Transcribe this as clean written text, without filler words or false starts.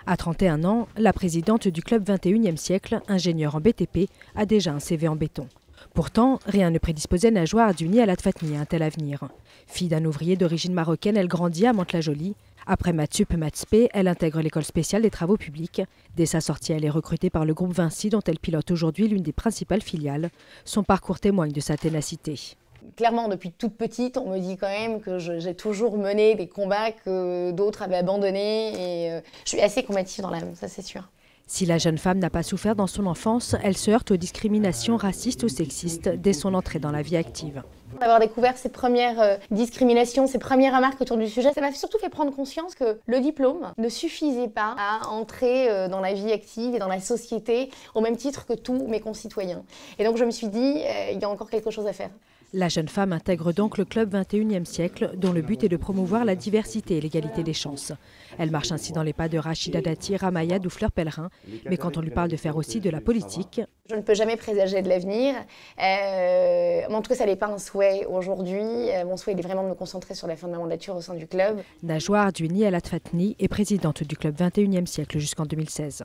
À 31 ans, la présidente du club 21e siècle, ingénieure en BTP, a déjà un CV en béton. Pourtant, rien ne prédisposait Najwa Ardouni à un tel avenir. Fille d'un ouvrier d'origine marocaine, elle grandit à Mantes-la-Jolie. Après Maths Sup, Maths P, elle intègre l'école spéciale des travaux publics. Dès sa sortie, elle est recrutée par le groupe Vinci, dont elle pilote aujourd'hui l'une des principales filiales. Son parcours témoigne de sa ténacité. Clairement, depuis toute petite, on me dit quand même que j'ai toujours mené des combats que d'autres avaient abandonnés. Et je suis assez combative dans l'âme, ça c'est sûr. Si la jeune femme n'a pas souffert dans son enfance, elle se heurte aux discriminations racistes ou sexistes dès son entrée dans la vie active. Avoir découvert ces premières discriminations, ces premières remarques autour du sujet, ça m'a surtout fait prendre conscience que le diplôme ne suffisait pas à entrer dans la vie active et dans la société au même titre que tous mes concitoyens. Et donc je me suis dit, il y a encore quelque chose à faire. La jeune femme intègre donc le club 21e siècle, dont le but est de promouvoir la diversité et l'égalité des chances. Elle marche ainsi dans les pas de Rachida Dati, Ramayad ou Fleur Pellerin. Mais quand on lui parle de faire aussi de la politique... Je ne peux jamais présager de l'avenir. En tout cas, ça n'est pas un souhait aujourd'hui. Mon souhait est vraiment de me concentrer sur la fin de ma mandature au sein du club. Najwa Ardouni El Atfatni est présidente du club 21e siècle jusqu'en 2016.